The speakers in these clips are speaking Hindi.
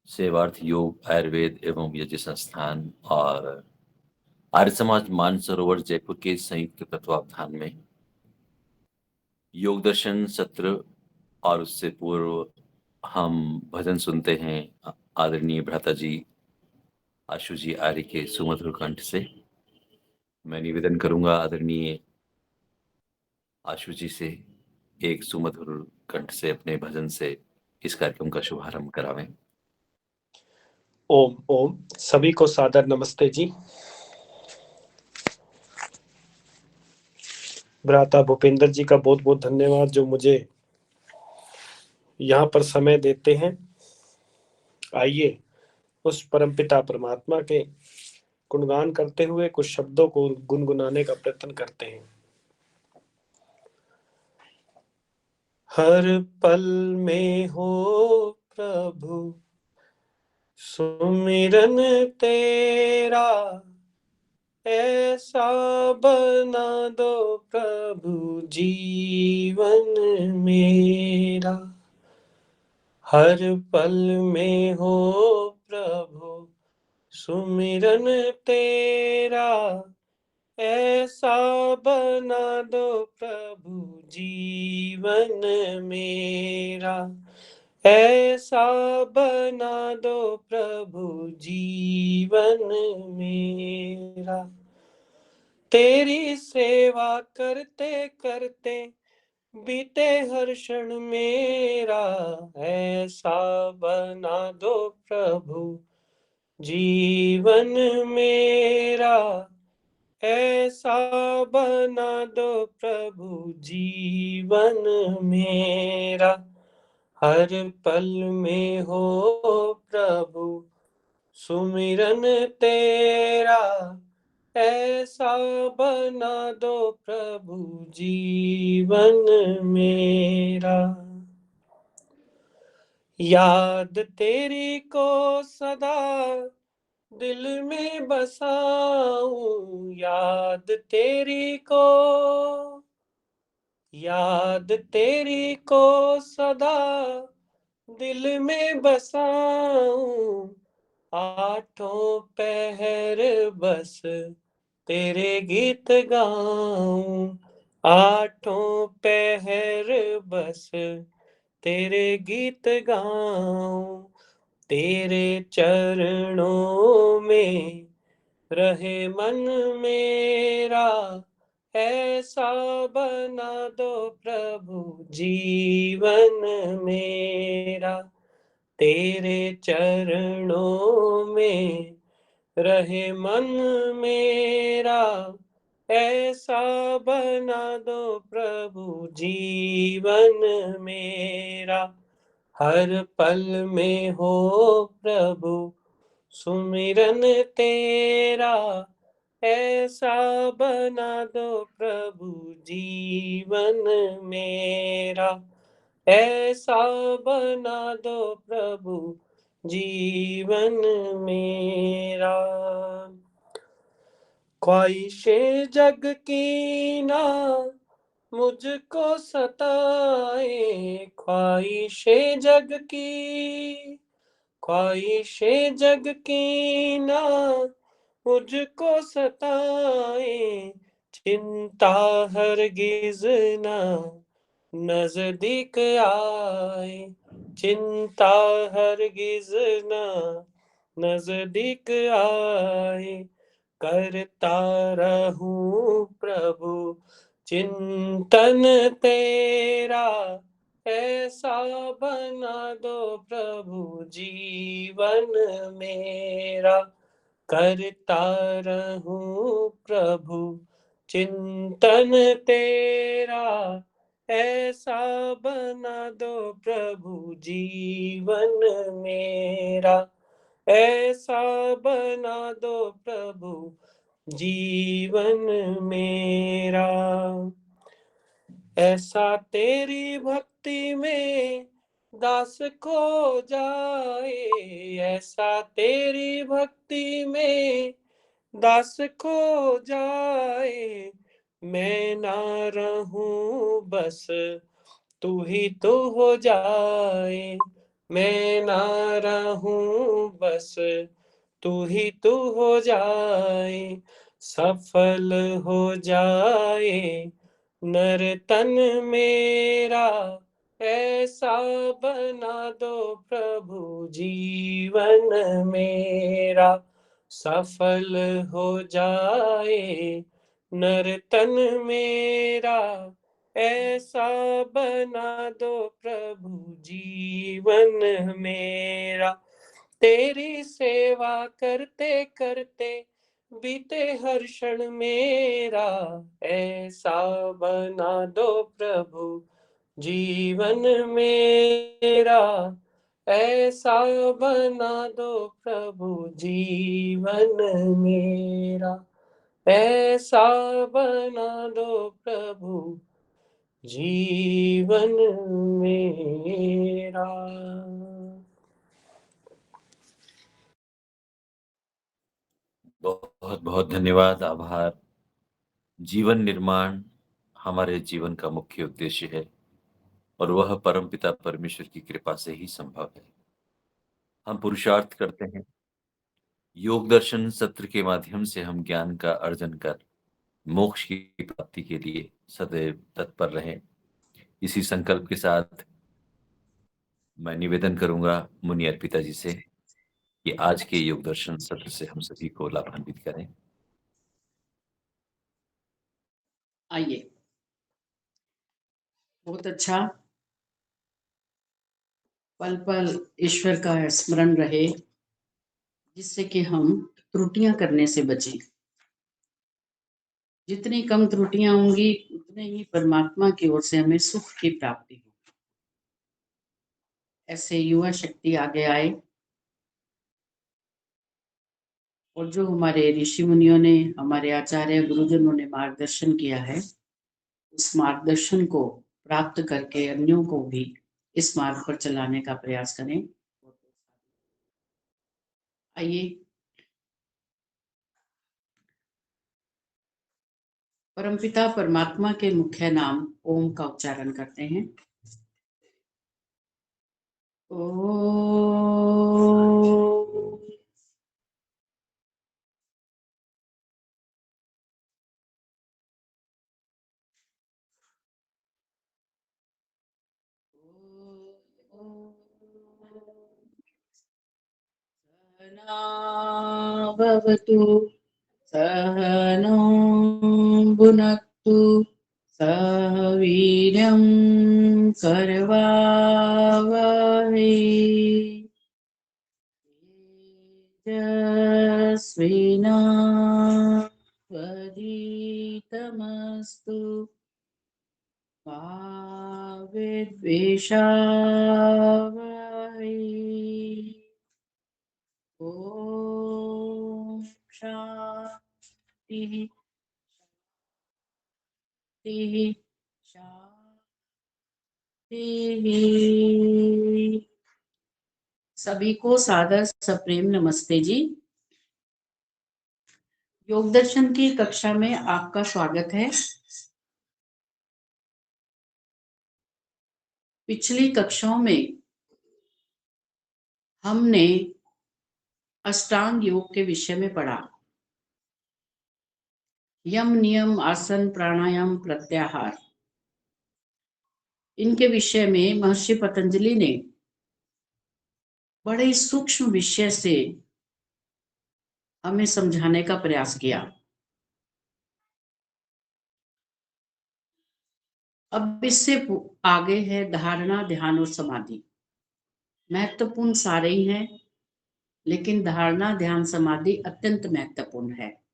सेवार्थ योग आयुर्वेद एवं यज्ञ संस्थान और आर्य समाज मानसरोवर जयपुर के संयुक्त तत्वावधान में योग दर्शन सत्र और उससे पूर्व हम भजन सुनते हैं आदरणीय भ्राता जी आशु जी आर्य के सुमधुर कंठ से। मैं निवेदन करूंगा आदरणीय आशु जी से एक सुमधुर कंठ से अपने भजन से इस कार्यक्रम का शुभारंभ करावें। ओम ओम। सभी को सादर नमस्ते जी। भ्राता भूपेंद्र जी का बहुत बहुत धन्यवाद जो मुझे यहाँ पर समय देते हैं। आइए उस परमपिता परमात्मा के गुणगान करते हुए कुछ शब्दों को गुनगुनाने का प्रयत्न करते हैं। हर पल में हो प्रभु सुमिरन तेरा, ऐसा बना दो प्रभु जीवन मेरा। हर पल में हो प्रभु सुमिरन तेरा, ऐसा बना दो प्रभु जीवन मेरा। ऐसा बना दो प्रभु जीवन मेरा। तेरी सेवा करते करते बीते हर क्षण मेरा, ऐसा बना दो प्रभु जीवन मेरा। ऐसा बना दो प्रभु जीवन मेरा। हर पल में हो प्रभु सुमिरन तेरा, ऐसा बना दो प्रभु जीवन मेरा। याद तेरी को सदा दिल में बसाऊं, याद तेरी को सदा दिल में बसाऊं। आठों पहर बस तेरे गीत गाऊं। आठों पहर बस तेरे गीत गाऊं। तेरे चरणों में रहे मन मेरा, ऐसा बना दो प्रभु जीवन मेरा। तेरे चरणों में रहे मन मेरा, ऐसा बना दो प्रभु जीवन मेरा। हर पल में हो प्रभु सुमिरन तेरा, ऐसा बना दो प्रभु जीवन मेरा। ऐसा बना दो प्रभु जीवन मेरा। ख्वाहिशें जग की ना मुझको सताए, ख्वाहिशें जग की, ख्वाहिशें जग की ना मुझको सताए। चिंता हरगिज ना नजदीक आए, चिंता हरगिज ना नजदीक आए। करता रहूं प्रभु चिंतन तेरा, ऐसा बना दो प्रभु जीवन मेरा। करता रहूं प्रभु चिंतन तेरा, ऐसा बना दो प्रभु जीवन मेरा। ऐसा बना दो प्रभु जीवन मेरा। ऐसा तेरी भक्ति में दास खो जाए, ऐसा तेरी भक्ति में दास खो जाए। मैं ना रहूं बस तू ही तो हो जाए, मैं ना रहूं, बस तू ही तू हो जाए, सफल हो जाए नर्तन मेरा, ऐसा बना दो प्रभु जीवन मेरा, सफल हो जाए नर्तन मेरा, ऐसा बना दो प्रभु जीवन मेरा। तेरी सेवा करते करते बीते हर क्षण मेरा, ऐसा बना दो प्रभु जीवन मेरा, ऐसा बना दो प्रभु जीवन मेरा, ऐसा बना दो प्रभु जीवन मेरा। बहुत बहुत धन्यवाद, आभार। जीवन निर्माण हमारे जीवन का मुख्य उद्देश्य है और वह परमपिता परमेश्वर की कृपा से ही संभव है। हम पुरुषार्थ करते हैं, योग दर्शन सत्र के माध्यम से हम ज्ञान का अर्जन कर मोक्ष की प्राप्ति के लिए सदैव तत्पर रहें। इसी संकल्प के साथ मैं निवेदन करूंगा मुनि अर्पिता जी से कि आज के योग दर्शन सत्र से हम सभी को लाभान्वित करें। आइए, बहुत अच्छा। पल पल ईश्वर का स्मरण रहे, जिससे कि हम त्रुटियां करने से बचें। जितनी कम त्रुटियां होंगी उतने ही परमात्मा की ओर से हमें सुख की प्राप्ति होगी। ऐसे युवा शक्ति आगे आए और जो हमारे ऋषि मुनियों ने, हमारे आचार्य गुरुजनों ने मार्गदर्शन किया है, उस मार्गदर्शन को प्राप्त करके अन्यों को भी इस मार्ग पर चलाने का प्रयास करें। आइए, परमपिता परमात्मा के मुख्य नाम ओम का उच्चारण करते हैं। ओम। सहनावतु सहनो भुनक्तु सह वीर्यं करवावहै तेजस्विनावधीतमस्तु मा विद्विषावहै। ओम शांति शांति। सभी को सादर सप्रेम नमस्ते जी। योग दर्शन की कक्षा में आपका स्वागत है। पिछली कक्षाओं में हमने अष्टांग योग के विषय में पढ़ा। यम, नियम, आसन, प्राणायाम, प्रत्याहार, इनके विषय में महर्षि पतंजलि ने बड़े सूक्ष्म विषय से हमें समझाने का प्रयास किया। अब इससे आगे है धारणा, ध्यान और समाधि। महत्वपूर्ण सारे ही हैं, लेकिन धारणा, ध्यान, समाधि अत्यंत महत्वपूर्ण है।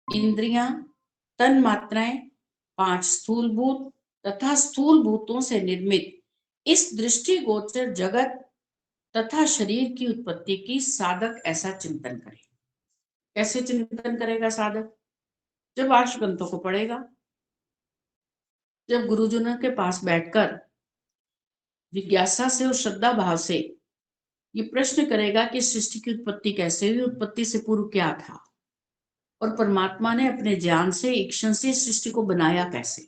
इंद्रियां, तन मात्राएं, 5 स्थूलभूत तथा स्थूल भूतों से निर्मित इस दृष्टिगोचर जगत तथा शरीर की उत्पत्ति की साधक ऐसा चिंतन करे। कैसे चिंतन करेगा साधक? जब आर्षगंतों को पढ़ेगा, जब गुरुजनों के पास बैठकर जिज्ञासा से और श्रद्धा भाव से ये प्रश्न करेगा कि सृष्टि की उत्पत्ति कैसे हुई, उत्पत्ति से पूर्व क्या था, और परमात्मा ने अपने ज्ञान से एक क्षण से सृष्टि को बनाया कैसे।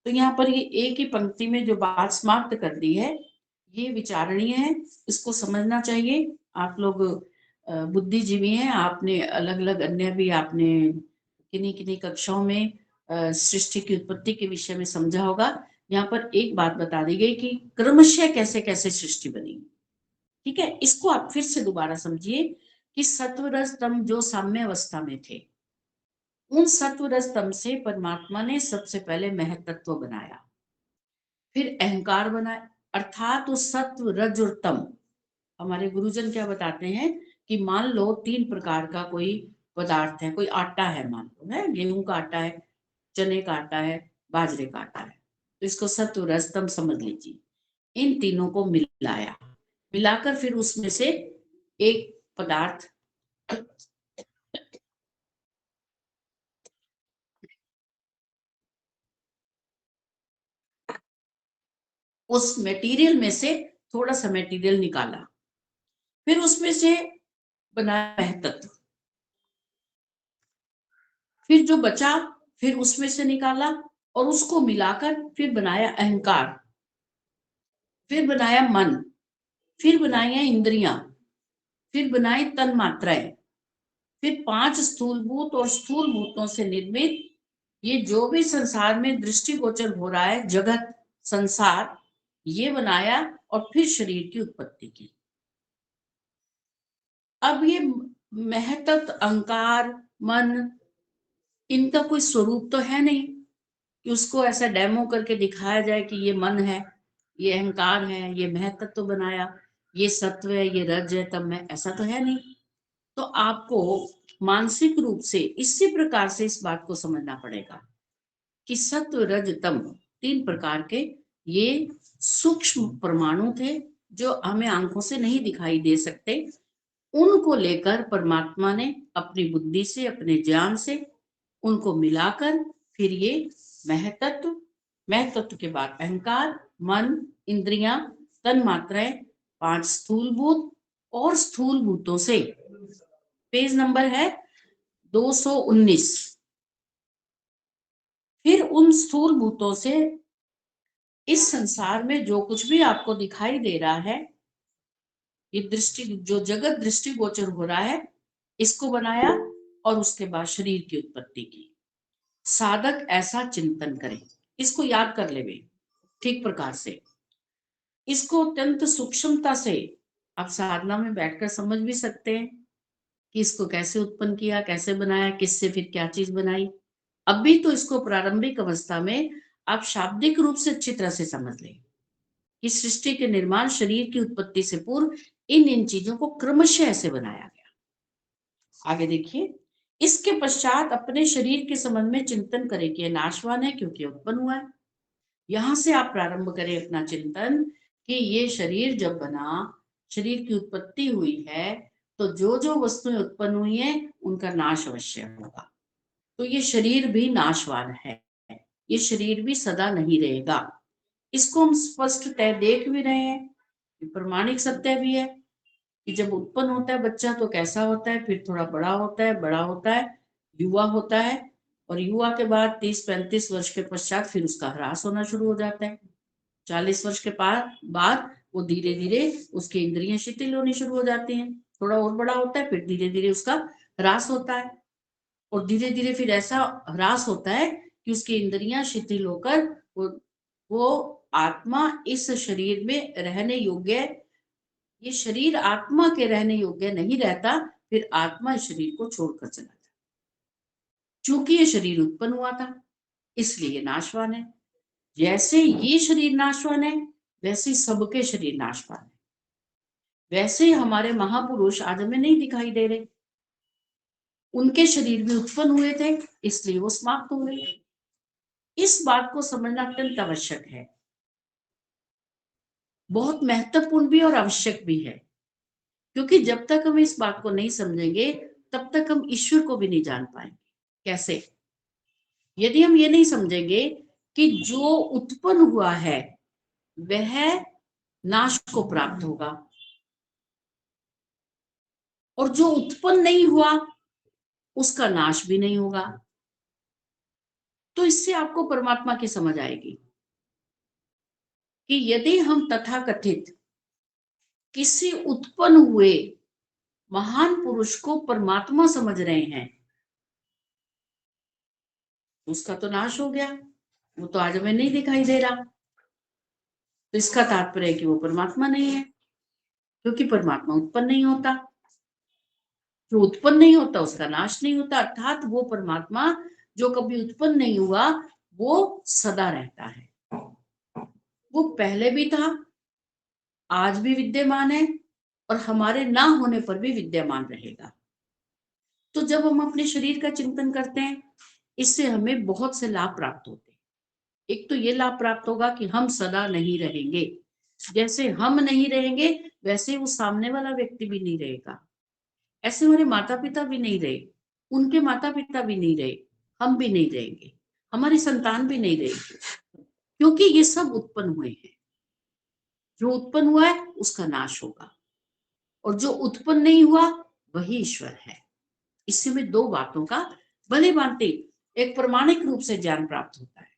तो यहाँ पर ये एक ही पंक्ति में जो बात समाप्त कर दी है, ये विचारणीय है, इसको समझना चाहिए। आप लोग बुद्धिजीवी हैं, आपने अलग अलग अन्य भी आपने किन्हीं किन्हीं कक्षाओं में सृष्टि की उत्पत्ति के विषय में समझा होगा। यहाँ पर एक बात बता दी गई कि क्रमशः कैसे कैसे सृष्टि बनी। ठीक है, इसको आप फिर से दोबारा समझिए कि सत्व रज तम जो साम्य अवस्था में थे, उन सत्व रज तम से परमात्मा ने सबसे पहले महतत्व बनाया, फिर अहंकार बनाया, अर्थात वो सत्व रज और तम। हमारे गुरुजन क्या बताते हैं कि मान लो 3 प्रकार का कोई पदार्थ है, कोई आटा है, मान लो है गेहूं का आटा है, चने का आटा है, बाजरे का आटा है, तो इसको सत्व रज तम समझ लीजिए। इन तीनों को मिलाया, मिलाकर फिर उसमें से एक पदार्थ उस मटेरियल में से थोड़ा सा मटेरियल निकाला, फिर उसमें से बनाया तत्व, फिर जो बचा फिर उसमें से निकाला और उसको मिलाकर फिर बनाया अहंकार, फिर बनाया मन, फिर बनाया इंद्रियां, फिर बनाई तन मात्राएं, फिर 5 स्थूलभूत और स्थूलभूतों से निर्मित ये जो भी संसार में दृष्टिगोचर हो रहा है जगत संसार, ये बनाया और फिर शरीर की उत्पत्ति की। अब ये महतत्व, अहंकार, मन, इनका कोई स्वरूप तो है नहीं कि उसको ऐसा डेमो करके दिखाया जाए कि ये मन है, ये अहंकार है, ये महतत्व तो बनाया, ये सत्व है, ये रज है, तम है, ऐसा तो है नहीं। तो आपको मानसिक रूप से इसी प्रकार से इस बात को समझना पड़ेगा कि सत्व रज तम 3 प्रकार के ये सूक्ष्म परमाणु थे जो हमें आंखों से नहीं दिखाई दे सकते। उनको लेकर परमात्मा ने अपनी बुद्धि से, अपने ज्ञान से उनको मिलाकर फिर ये महतत्व, महतत्व के बाद अहंकार, मन, इंद्रियां, तन मात्राएं, 5 स्थूलभूत और स्थूलभूतों से, पेज नंबर है 219, फिर उन स्थूलभूतों से इस संसार में जो कुछ भी आपको दिखाई दे रहा है, ये दृष्टि जो जगत दृष्टिगोचर हो रहा है, इसको बनाया और उसके बाद शरीर की उत्पत्ति की। साधक ऐसा चिंतन करे, इसको याद कर ले ठीक प्रकार से, इसको अत्यंत सूक्ष्मता से आप साधना में बैठकर समझ भी सकते हैं कि इसको कैसे उत्पन्न किया, कैसे बनाया, किससे फिर क्या चीज बनाई। अभी तो इसको प्रारंभिक अवस्था में आप शाब्दिक रूप से अच्छी तरह से समझ लें कि सृष्टि के निर्माण, शरीर की उत्पत्ति से पूर्व इन चीजों को क्रमशः ऐसे बनाया गया। आगे देखिए, इसके पश्चात अपने शरीर के संबंध में चिंतन करें कि यह नाशवान है क्योंकि उत्पन्न हुआ है। यहां से आप प्रारंभ करें अपना चिंतन कि ये शरीर जब बना, शरीर की उत्पत्ति हुई है, तो जो जो वस्तुएं उत्पन्न हुई हैं उनका नाश अवश्य होगा। तो ये शरीर भी नाशवान है, ये शरीर भी सदा नहीं रहेगा। इसको हम स्पष्टतः देख भी रहे हैं, प्रमाणिक सत्य भी है कि जब उत्पन्न होता है बच्चा तो कैसा होता है, फिर थोड़ा बड़ा होता है, युवा होता है, और युवा के बाद 30-35 वर्ष के पश्चात फिर उसका ह्रास होना शुरू हो जाता है। 40 वर्ष के बाद वो धीरे धीरे उसकी इंद्रियां शिथिल होनी शुरू हो जाती हैं, थोड़ा और बड़ा होता है, फिर धीरे धीरे उसका ह्रास होता है, और धीरे धीरे फिर ऐसा ह्रास होता है कि उसकी इंद्रियां शिथिल होकर वो आत्मा इस शरीर में रहने योग्य, ये शरीर आत्मा के रहने योग्य नहीं रहता, फिर आत्मा इस शरीर को छोड़कर चला जाता। चूंकि ये शरीर उत्पन्न हुआ था इसलिए नाशवान है। जैसे ये शरीर नाशवान है वैसे सबके शरीर नाशवान है। वैसे ही हमारे महापुरुष आज हमें नहीं दिखाई दे रहे, उनके शरीर भी उत्पन्न हुए थे इसलिए वो समाप्त हो गए। इस बात को समझना अत्यंत आवश्यक है, बहुत महत्वपूर्ण भी और आवश्यक भी है, क्योंकि जब तक हम इस बात को नहीं समझेंगे तब तक हम ईश्वर को भी नहीं जान पाएंगे। कैसे? यदि हम ये नहीं समझेंगे कि जो उत्पन्न हुआ है वह नाश को प्राप्त होगा और जो उत्पन्न नहीं हुआ उसका नाश भी नहीं होगा, तो इससे आपको परमात्मा की समझ आएगी कि यदि हम तथाकथित किसी उत्पन्न हुए महान पुरुष को परमात्मा समझ रहे हैं, उसका तो नाश हो गया, वो तो आज हमें नहीं दिखाई दे रहा, तो इसका तात्पर्य है कि वो परमात्मा नहीं है, क्योंकि परमात्मा उत्पन्न नहीं होता, जो उत्पन्न नहीं होता उसका नाश नहीं होता, अर्थात वो परमात्मा जो कभी उत्पन्न नहीं हुआ वो सदा रहता है। वो पहले भी था, आज भी विद्यमान है और हमारे ना होने पर भी विद्यमान रहेगा। तो जब हम अपने शरीर का चिंतन करते हैं, इससे हमें बहुत से लाभ प्राप्त होते हैं। एक तो ये लाभ प्राप्त होगा कि हम सदा नहीं रहेंगे, जैसे हम नहीं रहेंगे वैसे वो सामने वाला व्यक्ति भी नहीं रहेगा, ऐसे हमारे माता पिता भी नहीं रहे, उनके माता पिता भी नहीं रहे, हम भी नहीं रहेंगे, हमारी संतान भी नहीं रहेगी, क्योंकि ये सब उत्पन्न हुए हैं। जो उत्पन्न हुआ है उसका नाश होगा और जो उत्पन्न नहीं हुआ वही ईश्वर है। इससे हमें दो बातों का भली भांति एक प्रमाणिक रूप से ज्ञान प्राप्त होता है।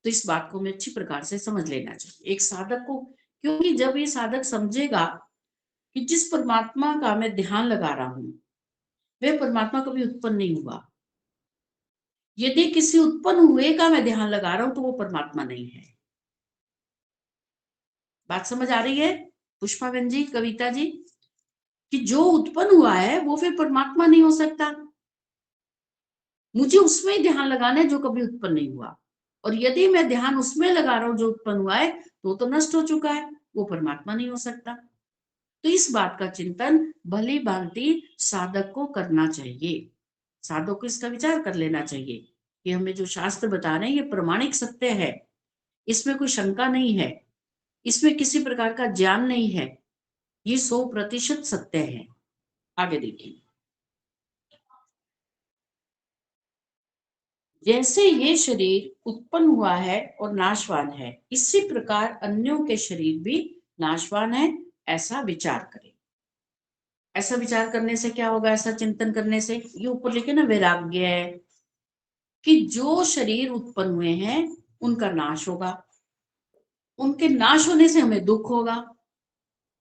तो इस बात को हमें अच्छी प्रकार से समझ लेना चाहिए एक साधक को, क्योंकि जब ये साधक समझेगा कि जिस परमात्मा का मैं ध्यान लगा रहा हूं वह परमात्मा कभी उत्पन्न नहीं हुआ, यदि किसी उत्पन्न हुए का मैं ध्यान लगा रहा हूं तो वो परमात्मा नहीं है। बात समझ आ रही है पुष्पाबेन जी, कविता जी, कि जो उत्पन्न हुआ है वो फिर परमात्मा नहीं हो सकता, मुझे उसमें ही ध्यान लगाना है जो कभी उत्पन्न नहीं हुआ, और यदि मैं ध्यान उसमें लगा रहा हूं जो उत्पन्न हुआ है तो नष्ट हो चुका है, वो परमात्मा नहीं हो सकता। तो इस बात का चिंतन भली भांति साधक को करना चाहिए, साधक को इसका विचार कर लेना चाहिए कि हमें जो शास्त्र बता रहे हैं ये प्रमाणिक सत्य है, इसमें कोई शंका नहीं है, इसमें किसी प्रकार का ज्ञान नहीं है, ये 100% सत्य है। आगे देखिए, जैसे ये शरीर उत्पन्न हुआ है और नाशवान है, इसी प्रकार अन्यों के शरीर भी नाशवान है, ऐसा विचार करें। ऐसा विचार करने से क्या होगा, ऐसा चिंतन करने से, ये ऊपर लिखे ना वैराग्य है कि जो शरीर उत्पन्न हुए हैं उनका नाश होगा, उनके नाश होने से हमें दुख होगा।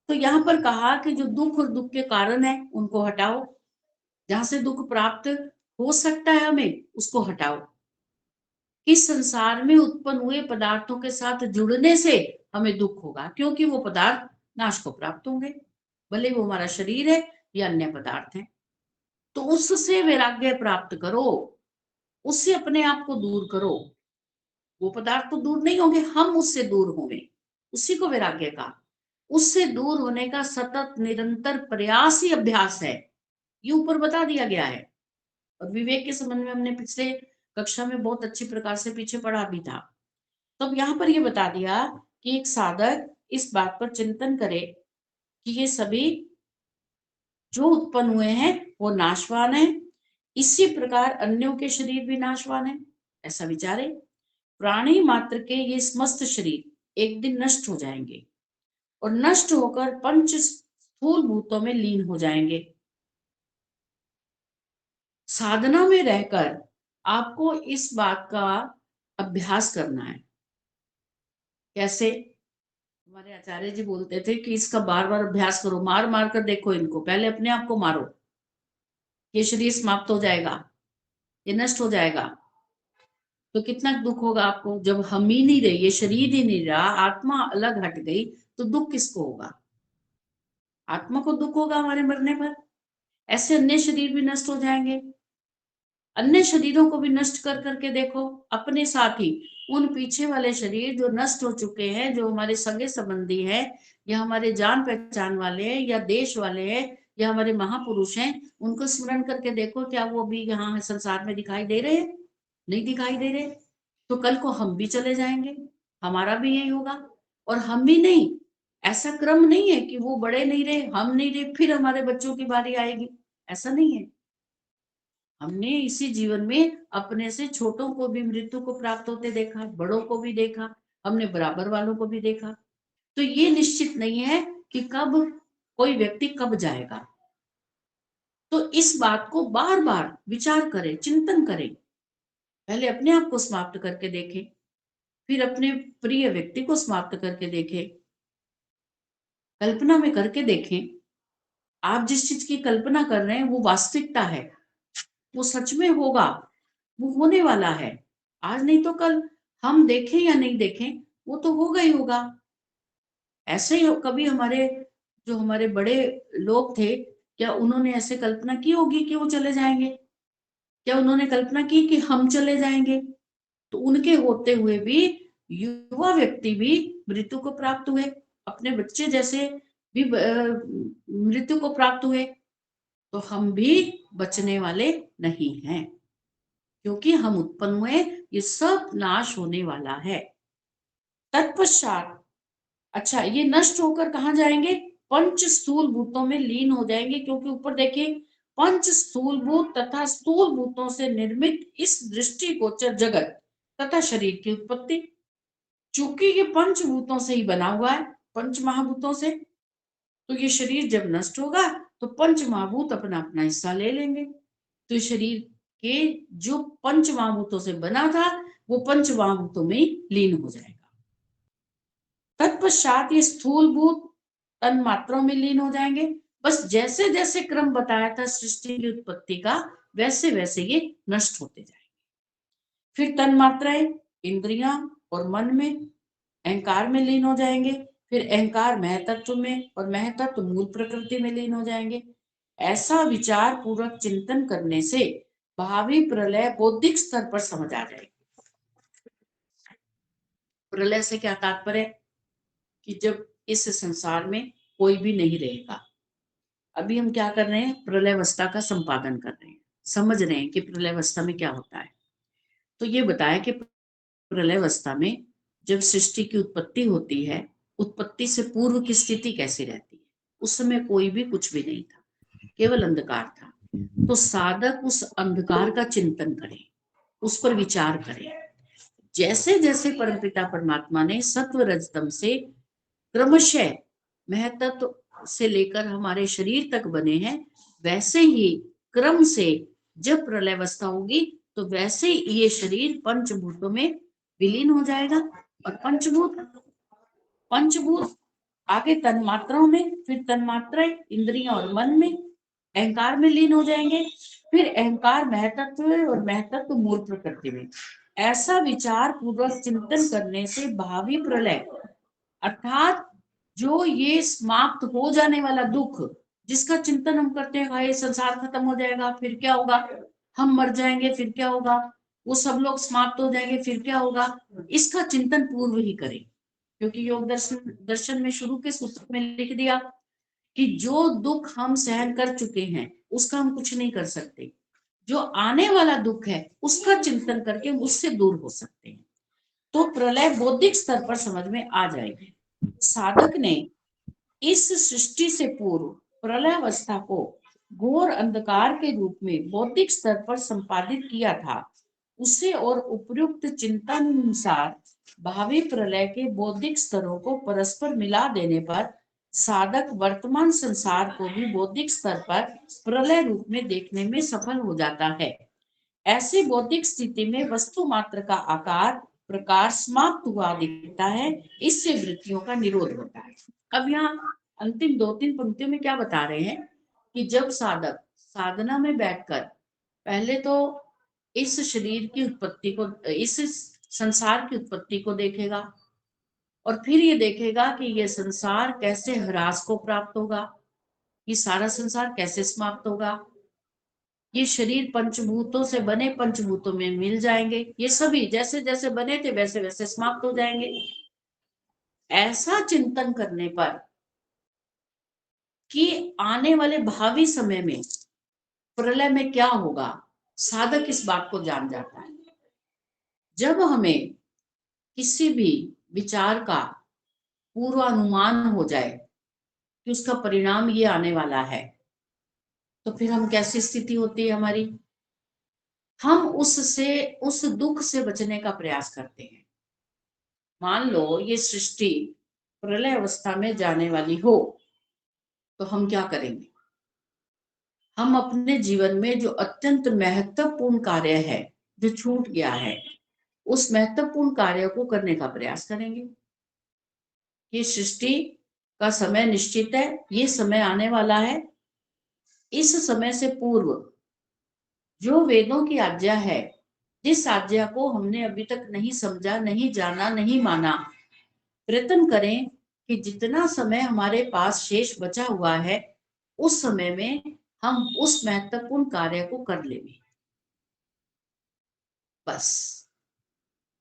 तो यहाँ पर कहा कि जो दुख और दुख के कारण है उनको हटाओ, जहां से दुख प्राप्त हो सकता है हमें उसको हटाओ। इस संसार में उत्पन्न हुए पदार्थों के साथ जुड़ने से हमें दुख होगा, क्योंकि वो पदार्थ नाश को प्राप्त होंगे, भले वो हमारा शरीर है या अन्य पदार्थ है। तो उससे वैराग्य प्राप्त करो, उससे अपने आप को दूर करो। वो पदार्थ तो दूर नहीं होंगे, हम उससे दूर होंगे, उसी को वैराग्य का, उससे दूर होने का सतत निरंतर प्रयास ही अभ्यास है, ये ऊपर बता दिया गया है। और विवेक के संबंध में हमने पिछले कक्षा में बहुत अच्छी प्रकार से पीछे पढ़ा भी था। तब यहाँ पर ये बता दिया कि एक साधक इस बात पर चिंतन करे कि ये सभी जो उत्पन्न हुए हैं वो नाशवान है, इसी प्रकार अन्यों के शरीर भी नाशवान है, ऐसा विचारे। प्राणी मात्र के ये समस्त शरीर एक दिन नष्ट हो जाएंगे और नष्ट होकर पंच स्थूल भूतों में लीन हो जाएंगे। साधना में रहकर आपको इस बात का अभ्यास करना है। कैसे? हमारे आचार्य जी बोलते थे कि इसका बार बार अभ्यास करो, मार मार कर देखो इनको, पहले अपने आप को मारो, ये शरीर समाप्त हो जाएगा, ये नष्ट हो जाएगा, तो कितना दुख होगा आपको। जब हम ही नहीं रहे, ये शरीर ही नहीं रहा, आत्मा अलग हट गई, तो दुख किसको होगा? आत्मा को दुख होगा हमारे मरने पर। ऐसे अन्य शरीर भी नष्ट हो जाएंगे, अन्य शरीरों को भी नष्ट कर करके देखो, अपने साथ ही उन पीछे वाले शरीर जो नष्ट हो चुके हैं, जो हमारे सगे संबंधी हैं या हमारे जान पहचान वाले हैं या देश वाले हैं या हमारे महापुरुष हैं, उनको स्मरण करके देखो, क्या वो भी यहाँ संसार में दिखाई दे रहे हैं? नहीं दिखाई दे रहे। तो कल को हम भी चले जाएंगे, हमारा भी यही होगा। और हम भी नहीं, ऐसा क्रम नहीं है कि वो बड़े नहीं रहे, हम नहीं रहे, फिर हमारे बच्चों की बारी आएगी, ऐसा नहीं है। हमने इसी जीवन में अपने से छोटों को भी मृत्यु को प्राप्त होते देखा, बड़ों को भी देखा, हमने बराबर वालों को भी देखा। तो ये निश्चित नहीं है कि कब कोई व्यक्ति कब जाएगा। तो इस बात को बार बार विचार करें, चिंतन करें। पहले अपने आप को समाप्त करके देखें, फिर अपने प्रिय व्यक्ति को समाप्त करके देखें, कल्पना में करके देखें। आप जिस चीज की कल्पना कर रहे हैं वो वास्तविकता है, वो सच में होगा, वो होने वाला है। आज नहीं तो कल, हम देखें या नहीं देखें, वो तो होगा ही होगा। ऐसे ही कभी हमारे बड़े लोग थे, क्या उन्होंने ऐसे कल्पना की होगी कि वो चले जाएंगे? क्या उन्होंने कल्पना की कि हम चले जाएंगे? तो उनके होते हुए भी युवा व्यक्ति भी मृत्यु को प्राप्त हुए, अपने बच्चे जैसे भी मृत्यु को प्राप्त हुए। तो हम भी बचने वाले नहीं हैं, क्योंकि हम उत्पन्न हुए, ये सब नाश होने वाला है। तत्पश्चात, अच्छा, ये नष्ट होकर कहाँ जाएंगे? पंच स्थूल भूतों में लीन हो जाएंगे। क्योंकि ऊपर देखिए, पंच स्थूल भूत तथा स्थूल भूतों से निर्मित इस दृष्टिगोचर जगत तथा शरीर की उत्पत्ति, चूंकि ये पंचभूतों से ही बना हुआ है, पंच महाभूतों से, तो ये शरीर जब नष्ट होगा तो पंच महाभूत अपना अपना हिस्सा ले लेंगे। तो ये शरीर के जो पंच महाभूतों से बना था वो पंच महाभूतों में लीन हो जाएगा। तत्पश्चात ये स्थूल भूत तन मात्राओं में लीन हो जाएंगे। बस जैसे जैसे क्रम बताया था सृष्टि की उत्पत्ति का, वैसे वैसे ये नष्ट होते जाएंगे। फिर तन मात्राएं इंद्रियां और मन में, अहंकार में लीन हो जाएंगे। फिर अहंकार महतत्व में और महतत्व मूल प्रकृति में लीन हो जाएंगे। ऐसा विचार पूर्वक चिंतन करने से भावी प्रलय बौद्धिक स्तर पर समझ आ जाएगी। प्रलय से क्या तात्पर्य? कि जब इस संसार में कोई भी नहीं रहेगा। अभी हम क्या कर रहे हैं? प्रलयावस्था का संपादन कर रहे हैं, समझ रहे हैं कि प्रलयावस्था में क्या होता है। तो ये बताया कि प्रलयावस्था में जब सृष्टि की उत्पत्ति होती है, उत्पत्ति से पूर्व की स्थिति कैसी रहती है? उस समय कोई भी कुछ भी नहीं था, केवल अंधकार था। तो साधक उस अंधकार का चिंतन करे, उस पर विचार करे। जैसे जैसे परमपिता परमात्मा ने सत्व रजतम से क्रमशः महतत्व से लेकर हमारे शरीर तक बने हैं, वैसे ही क्रम से जब प्रलयावस्था होगी तो वैसे ही ये शरीर पंचभूतों में विलीन हो जाएगा। और पंचभूत आगे तन्मात्राओं में, फिर तन्मात्राएं इंद्रियों और मन में, अहंकार में लीन हो जाएंगे। फिर अहंकार महतत्व और महतत्व मूल प्रकृति में। ऐसा विचार पूर्वक चिंतन करने से भावी प्रलय, अर्थात जो ये समाप्त हो जाने वाला दुख, जिसका चिंतन हम करते हैं, हाय संसार खत्म हो जाएगा फिर क्या होगा, हम मर जाएंगे फिर क्या होगा, वो सब लोग समाप्त हो जाएंगे फिर क्या होगा, इसका चिंतन पूर्व ही करें। क्योंकि योग दर्शन में शुरू के सूत्र में लिख दिया कि जो दुख हम सहन कर चुके हैं उसका हम कुछ नहीं कर सकते, जो आने वाला दुख है उसका चिंतन करके उससे दूर हो सकते हैं। तो प्रलय बौद्धिक स्तर पर समझ में आ जाएगी। साधक ने इस सृष्टि से पूर्व प्रलयावस्था को घोर अंधकार के रूप में बौद्धिक स्तर पर संपादित किया था, उसे और उपयुक्त चिंतन अनुसार भावी प्रलय के बौद्धिक स्तरों को परस्पर मिला देने पर साधक वर्तमान संसार को भी बौद्धिक स्तर पर प्रलय रूप में देखने में सफल हो जाता है। ऐसी बौद्धिक स्थिति में वस्तु मात्र का आकार प्रकार समाप्त हुआ दिखता है, इससे वृत्तियों का निरोध होता है। अब यहाँ अंतिम 2-3 पंक्तियों में क्या बता रहे हैं कि जब साधक साधना में बैठकर पहले तो इस शरीर की उत्पत्ति को, इस संसार की उत्पत्ति को देखेगा, और फिर ये देखेगा कि ये संसार कैसे ह्रास को प्राप्त होगा, ये सारा संसार कैसे समाप्त होगा, ये शरीर पंचभूतों से बने पंचभूतों में मिल जाएंगे, ये सभी जैसे जैसे बने थे वैसे वैसे समाप्त हो जाएंगे। ऐसा चिंतन करने पर कि आने वाले भावी समय में प्रलय में क्या होगा, साधक इस बात को जान जाता है। जब हमें किसी भी विचार का पूर्वानुमान हो जाए कि उसका परिणाम ये आने वाला है, तो फिर हम कैसी स्थिति होती है हमारी? हम उस दुख से बचने का प्रयास करते हैं। मान लो ये सृष्टि प्रलय अवस्था में जाने वाली हो, तो हम क्या करेंगे? हम अपने जीवन में जो अत्यंत महत्वपूर्ण कार्य है, जो छूट गया है, उस महत्वपूर्ण कार्य को करने का प्रयास करेंगे। ये सृष्टि का समय निश्चित है, ये समय आने वाला है। इस समय से पूर्व जो वेदों की आज्ञा है, जिस आज्ञा को हमने अभी तक नहीं समझा, नहीं जाना, नहीं माना, प्रयत्न करें कि जितना समय हमारे पास शेष बचा हुआ है, उस समय में हम उस महत्वपूर्ण कार्य को कर लेंगे। बस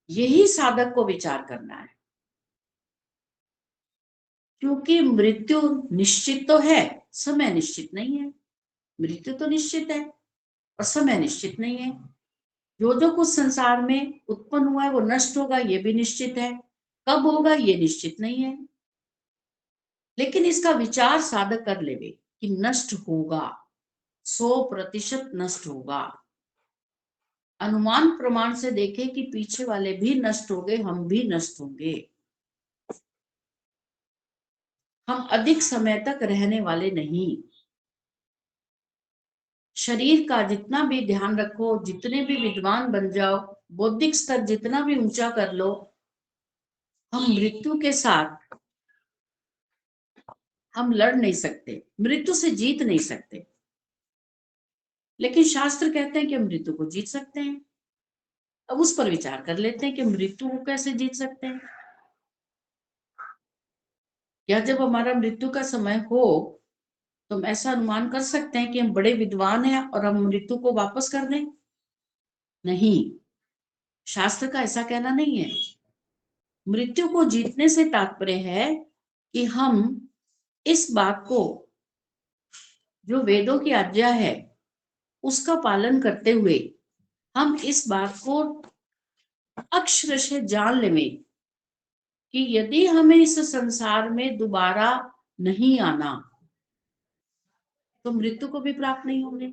यही साधक को विचार करना है, क्योंकि मृत्यु निश्चित तो है, समय निश्चित नहीं है। मृत्यु तो निश्चित है और समय निश्चित नहीं है। जो कुछ संसार में उत्पन्न हुआ है वो नष्ट होगा, ये भी निश्चित है। कब होगा ये निश्चित नहीं है, लेकिन इसका विचार साधक कर लेवे कि नष्ट होगा, 100% नष्ट होगा। अनुमान प्रमाण से देखें कि पीछे वाले भी नष्ट हो गए, हम भी नष्ट होंगे। हम अधिक समय तक रहने वाले नहीं। शरीर का जितना भी ध्यान रखो, जितने भी विद्वान बन जाओ, बौद्धिक स्तर जितना भी ऊंचा कर लो, हम मृत्यु के साथ हम लड़ नहीं सकते, मृत्यु से जीत नहीं सकते। लेकिन शास्त्र कहते हैं कि हम मृत्यु को जीत सकते हैं। अब उस पर विचार कर लेते हैं कि मृत्यु को कैसे जीत सकते हैं। या जब हमारा मृत्यु का समय हो तो हम ऐसा अनुमान कर सकते हैं कि हम बड़े विद्वान हैं और हम मृत्यु को वापस कर दें? नहीं, शास्त्र का ऐसा कहना नहीं है। मृत्यु को जीतने से तात्पर्य है कि हम इस बात को, जो वेदों की आज्ञा है, उसका पालन करते हुए हम इस बात को अक्षरशः जान लें कि यदि हमें इस संसार में दोबारा नहीं आना तो मृत्यु को भी प्राप्त नहीं होंगे।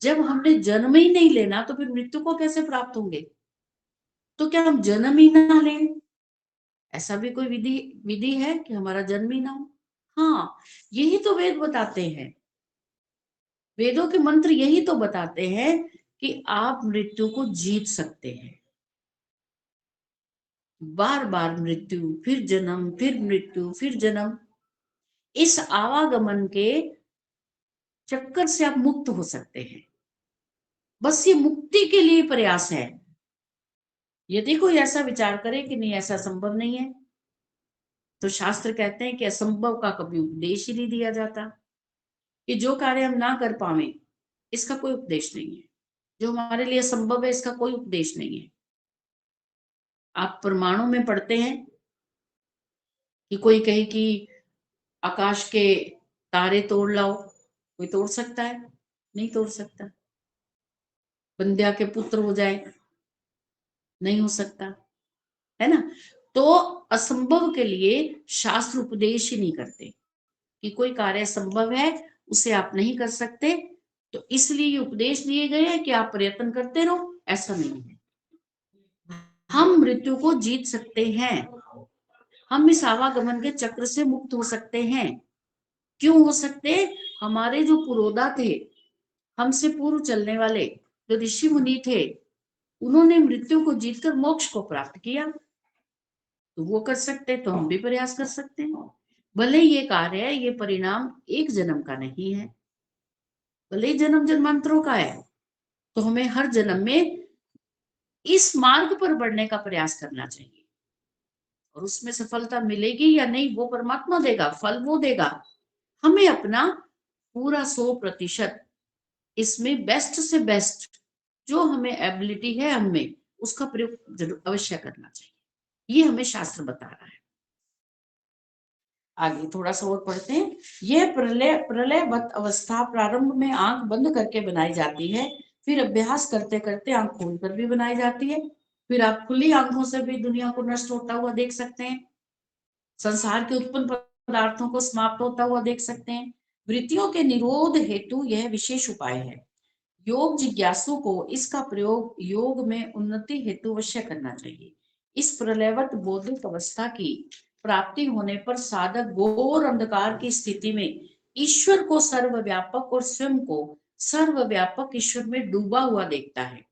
जब हमने जन्म ही नहीं लेना तो फिर मृत्यु को कैसे प्राप्त होंगे? तो क्या हम जन्म ही ना लें? ऐसा भी कोई विधि है कि हमारा जन्म ही ना हो? हाँ, यही तो वेद बताते हैं। वेदों के मंत्र यही तो बताते हैं कि आप मृत्यु को जीत सकते हैं। बार बार मृत्यु, फिर जन्म, फिर मृत्यु, फिर जन्म, इस आवागमन के चक्कर से आप मुक्त हो सकते हैं। बस ये मुक्ति के लिए प्रयास है। यदि कोई ऐसा विचार करे कि नहीं ऐसा संभव नहीं है, तो शास्त्र कहते हैं कि असंभव का कभी उपदेश ही नहीं दिया जाता। कि जो कार्य हम ना कर पावे इसका कोई उपदेश नहीं है। जो हमारे लिए संभव है इसका कोई उपदेश नहीं है। आप परमाणु में पढ़ते हैं कि कोई कहे कि आकाश के तारे तोड़ लाओ, कोई तोड़ सकता है? नहीं तोड़ सकता। बंध्या के पुत्र हो जाए, नहीं हो सकता, है ना? तो असंभव के लिए शास्त्र उपदेश ही नहीं करते कि कोई कार्य संभव है उसे आप नहीं कर सकते, तो इसलिए ये उपदेश दिए गए हैं कि आप प्रयत्न करते रहो। ऐसा नहीं है। हम मृत्यु को जीत सकते हैं। हम इस आवागमन के चक्र से मुक्त हो सकते हैं। क्यों हो सकते? हमारे जो पुरोधा थे, हमसे पूर्व चलने वाले जो ऋषि मुनि थे, उन्होंने मृत्यु को जीतकर मोक्ष को प्राप्त किया। तो वो कर सकते तो हम भी प्रयास कर सकते हैं। भले ये कार्य, ये परिणाम एक जन्म का नहीं है, भले ही जन्म जन्मांतरों का है, तो हमें हर जन्म में इस मार्ग पर बढ़ने का प्रयास करना चाहिए। और उसमें सफलता मिलेगी या नहीं वो परमात्मा देगा, फल वो देगा। हमें अपना पूरा 100% इसमें बेस्ट से बेस्ट जो हमें एबिलिटी है हमें उसका प्रयोग जरूर अवश्य करना चाहिए। ये हमें शास्त्र बता रहा है। आगे थोड़ा सा और पढ़ते हैं। यह प्रलयवत अवस्था प्रारंभ में आंख बंद करके बनाई जाती है, फिर अभ्यास करते करते आंख खोलकर भी बनाई जाती है। फिर आप खुली आंखों से भी दुनिया को नष्ट होता हुआ देख सकते हैं। संसार के उत्पन्न पदार्थों को समाप्त होता हुआ देख सकते हैं। वृत्तियों के निरोध हेतु यह विशेष उपाय है। योग जिज्ञासु को इसका प्रयोग योग में उन्नति हेतु अवश्य करना चाहिए। इस प्रलयवत बौद्धिक अवस्था की प्राप्ति होने पर साधक घोर अंधकार की स्थिति में ईश्वर को सर्वव्यापक और स्वयं को सर्वव्यापक ईश्वर में डूबा हुआ देखता है।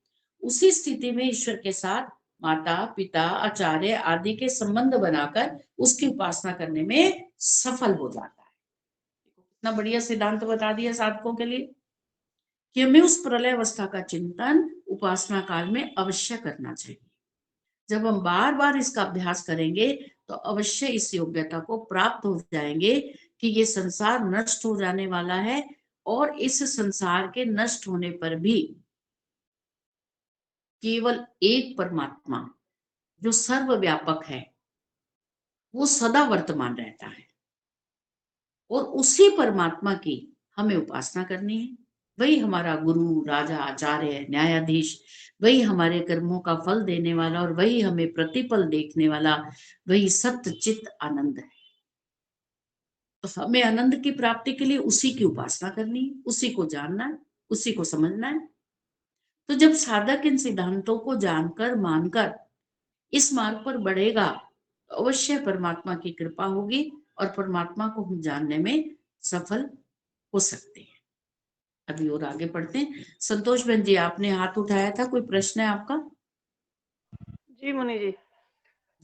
उसी स्थिति में ईश्वर के साथ माता पिता आचार्य आदि के संबंध बनाकर उसकी उपासना करने में सफल हो जाता है। कितना बढ़िया सिद्धांत बता दिया साधकों के लिए कि हमें उस प्रलय अवस्था का चिंतन उपासना काल में अवश्य करना चाहिए। जब हम बार बार इसका अभ्यास करेंगे तो अवश्य इस योग्यता को प्राप्त हो जाएंगे कि ये संसार नष्ट हो जाने वाला है और इस संसार के नष्ट होने पर भी केवल एक परमात्मा जो सर्वव्यापक है वो सदा वर्तमान रहता है और उसी परमात्मा की हमें उपासना करनी है। वही हमारा गुरु राजा आचार्य न्यायाधीश, वही हमारे कर्मों का फल देने वाला और वही हमें प्रतिफल देखने वाला, वही सत्य चित्त आनंद है। तो हमें आनंद की प्राप्ति के लिए उसी की उपासना करनी है, उसी को जानना है, उसी को समझना है। तो जब साधक इन सिद्धांतों को जानकर मानकर इस मार्ग पर बढ़ेगा तो अवश्य परमात्मा की कृपा होगी और परमात्मा को हम जानने में सफल हो सकते हैं। अभी और आगे पढ़ते हैं। संतोष बहन जी, आपने हाथ उठाया था, कोई प्रश्न है आपका? जी मुनि जी।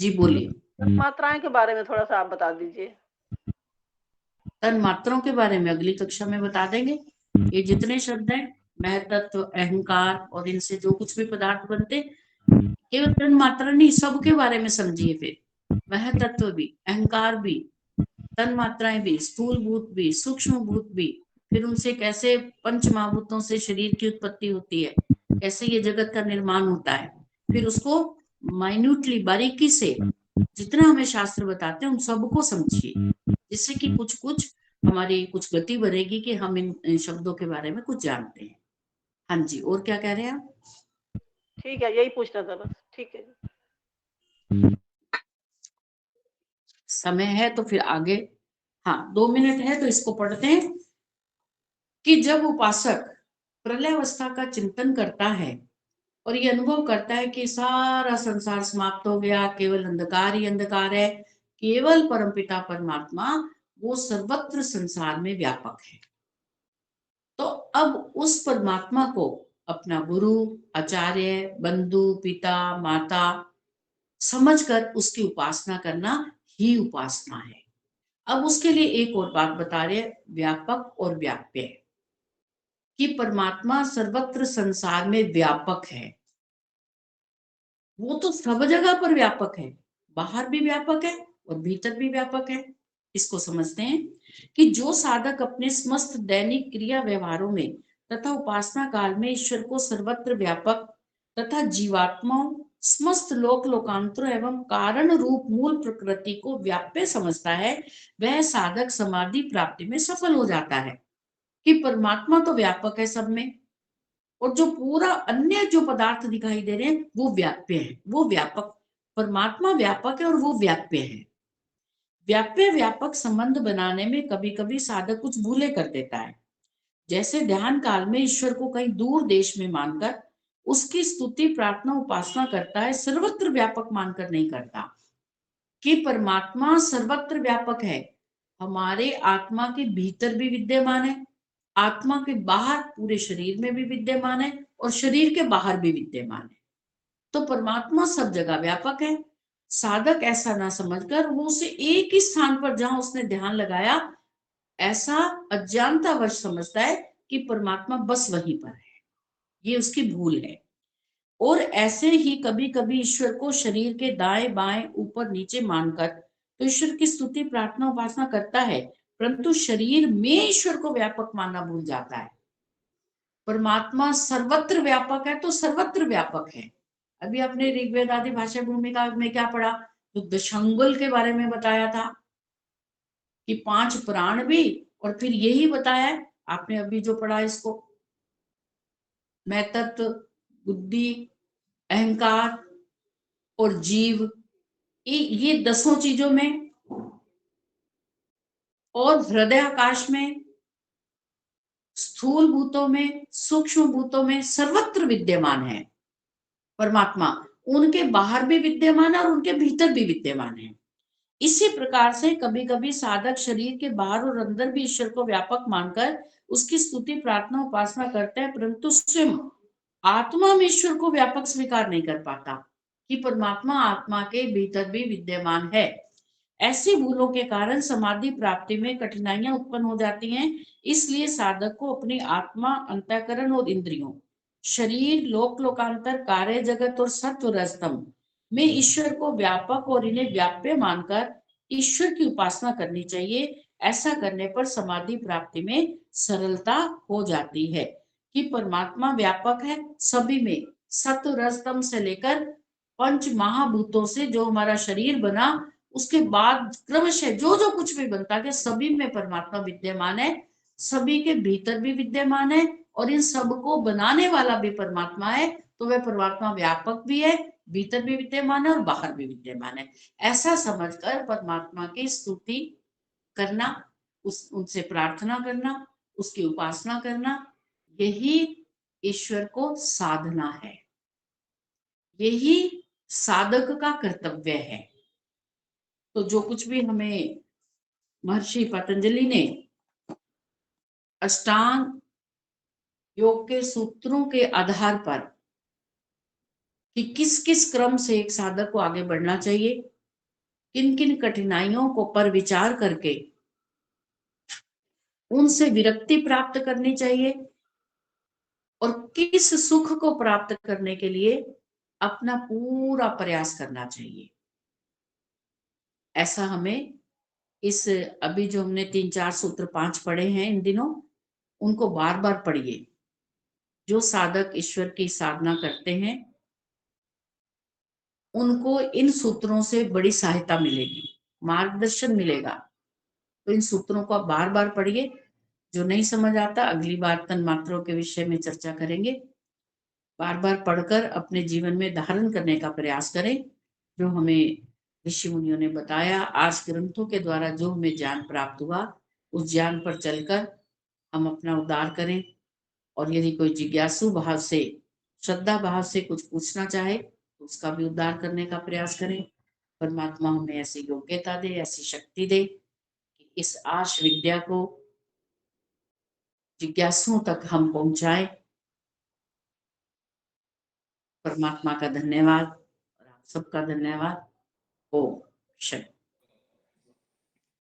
जी बोलिए। तन्मात्राएं के बारे में थोड़ा सा आप बता दीजिए। तन मात्राओं के बारे में अगली कक्षा में बता देंगे। ये जितने शब्द हैं महतत्व अहंकार और इनसे जो कुछ भी पदार्थ बनते, केवल तन मात्रा नहीं, सबके बारे में समझिए। फिर महतत्व भी, अहंकार भी, तन मात्राएं भी, स्थूल भूत भी, सूक्ष्म भूत भी, फिर उनसे कैसे पंच महाभूतों से शरीर की उत्पत्ति होती है, कैसे ये जगत का निर्माण होता है, फिर उसको माइन्यूटली बारीकी से जितना हमें शास्त्र बताते हैं उन सबको समझिए, जिससे कि कुछ कुछ हमारी कुछ गति बढ़ेगी कि हम इन शब्दों के बारे में कुछ जानते हैं। हाँ जी, और क्या कह रहे हैं आप? ठीक है, यही पूछना था बस। ठीक है जी। समय है तो फिर आगे, हाँ 2 मिनट है तो इसको पढ़ते हैं कि जब उपासक प्रलय अवस्था का चिंतन करता है और ये अनुभव करता है कि सारा संसार समाप्त हो गया, केवल अंधकार ही अंधकार है, केवल परमपिता परमात्मा वो सर्वत्र संसार में व्यापक है, तो अब उस परमात्मा को अपना गुरु आचार्य बंधु पिता माता समझकर उसकी उपासना करना ही उपासना है। अब उसके लिए एक और बात बता रहे हैं, व्यापक और व्याप्य, कि परमात्मा सर्वत्र संसार में व्यापक है। वो तो सब जगह पर व्यापक है, बाहर भी व्यापक है और भीतर भी व्यापक है। इसको समझते हैं कि जो साधक अपने समस्त दैनिक क्रिया व्यवहारों में तथा उपासना काल में ईश्वर को सर्वत्र व्यापक तथा जीवात्माओं समस्त लोक लोकांतर एवं कारण रूप मूल प्रकृति को व्याप्य समझता है, वह साधक समाधि प्राप्ति में सफल हो जाता है। कि परमात्मा तो व्यापक है सब में, और जो पूरा अन्य जो पदार्थ दिखाई दे रहे हैं वो व्याप्य है, वो व्यापक, परमात्मा व्यापक है और वो व्याप्य है। व्याप्य व्यापक संबंध बनाने में कभी कभी साधक कुछ भूले कर देता है, जैसे ध्यान काल में ईश्वर को कहीं दूर देश में मानकर उसकी स्तुति प्रार्थना उपासना करता है, सर्वत्र व्यापक मानकर नहीं करता। कि परमात्मा सर्वत्र व्यापक है, हमारे आत्मा के भीतर भी विद्यमान है, आत्मा के बाहर पूरे शरीर में भी विद्यमान है और शरीर के बाहर भी विद्यमान है। तो परमात्मा सब जगह व्यापक है। साधक ऐसा ना समझकर वो उसे एक ही स्थान पर जहां उसने ध्यान लगाया ऐसा अज्ञानतावश समझता है कि परमात्मा बस वहीं पर है, ये उसकी भूल है। और ऐसे ही कभी कभी ईश्वर को शरीर के दाएं बाएं ऊपर नीचे मानकर तो ईश्वर की स्तुति प्रार्थना उपासना करता है, परंतु शरीर में ईश्वर को व्यापक मानना भूल जाता है। परमात्मा सर्वत्र व्यापक है तो सर्वत्र व्यापक है। अभी आपने ऋग्वेद आदि भाषा भूमिका में क्या पढ़ा, तो दशांगुल के बारे में बताया था कि 5 प्राण भी, और फिर यही बताया है आपने अभी जो पढ़ा इसको, मैं तत्व बुद्धि अहंकार और जीव, ये 10 चीजों में, और हृदय आकाश में स्थूल भूतों में, सूक्ष्म भूतों में सर्वत्र विद्यमान है परमात्मा। उनके बाहर भी विद्यमान है और उनके भीतर भी विद्यमान है। इसी प्रकार से कभी कभी साधक शरीर के बाहर और अंदर भी ईश्वर को व्यापक मानकर उसकी स्तुति, प्रार्थना, उपासना करते हैं, परंतु स्वयं आत्मा में ईश्वर को व्यापक स्वीकार नहीं कर पाता कि परमात्मा आत्मा के भीतर भी विद्यमान है। ऐसी भूलों के कारण समाधि प्राप्ति में कठिनाइयां उत्पन्न हो जाती हैं। इसलिए साधक को अपनी आत्मा, अंतःकरण और इंद्रियों, शरीर, लोक लोकांतर, कार्य जगत और सत्व रजतम में ईश्वर को व्यापक और इन्हें व्याप्य मानकर ईश्वर की उपासना करनी चाहिए। ऐसा करने पर समाधि प्राप्ति में सरलता हो जाती है कि परमात्मा व्यापक है सभी में, सत्व रजतम से लेकर पंच महाभूतों से जो हमारा शरीर बना उसके बाद क्रमशः जो जो कुछ भी बनता है सभी में परमात्मा विद्यमान है, सभी के भीतर भी विद्यमान है और इन सब को बनाने वाला भी परमात्मा है। तो वह परमात्मा व्यापक भी है, भीतर भी विद्यमान है और बाहर भी विद्यमान है। ऐसा समझकर परमात्मा की स्तुति करना, उनसे प्रार्थना करना, उसकी उपासना करना, यही ईश्वर को साधना है, यही साधक का कर्तव्य है। तो जो कुछ भी हमें महर्षि पतंजलि ने अष्टांग योग के सूत्रों के आधार पर कि किस किस क्रम से एक साधक को आगे बढ़ना चाहिए, किन किन कठिनाइयों को पर विचार करके उनसे विरक्ति प्राप्त करनी चाहिए और किस सुख को प्राप्त करने के लिए अपना पूरा प्रयास करना चाहिए। ऐसा हमें इस अभी जो हमने 3-4 सूत्र 5 पढ़े हैं इन दिनों, उनको बार बार पढ़िए। जो साधक ईश्वर की साधना करते हैं उनको इन सूत्रों से बड़ी सहायता मिलेगी, मार्गदर्शन मिलेगा। तो इन सूत्रों को आप बार बार पढ़िए। जो नहीं समझ आता अगली बार तन्मात्रों के विषय में चर्चा करेंगे। बार बार पढ़कर अपने जीवन में धारण करने का प्रयास करें। जो हमें ऋषि मुनियों ने बताया, आज ग्रंथों के द्वारा जो हमें ज्ञान प्राप्त हुआ, उस ज्ञान पर चलकर हम अपना उद्धार करें। और यदि कोई जिज्ञासु भाव से, श्रद्धा भाव से कुछ पूछना चाहे तो उसका भी उद्धार करने का प्रयास करें। परमात्मा हमें ऐसी योग्यता दे, ऐसी शक्ति दे कि इस आश विद्या को जिज्ञासुओं तक हम पहुंचाएं। परमात्मा का धन्यवाद और आप सबका धन्यवाद। ओम शांति।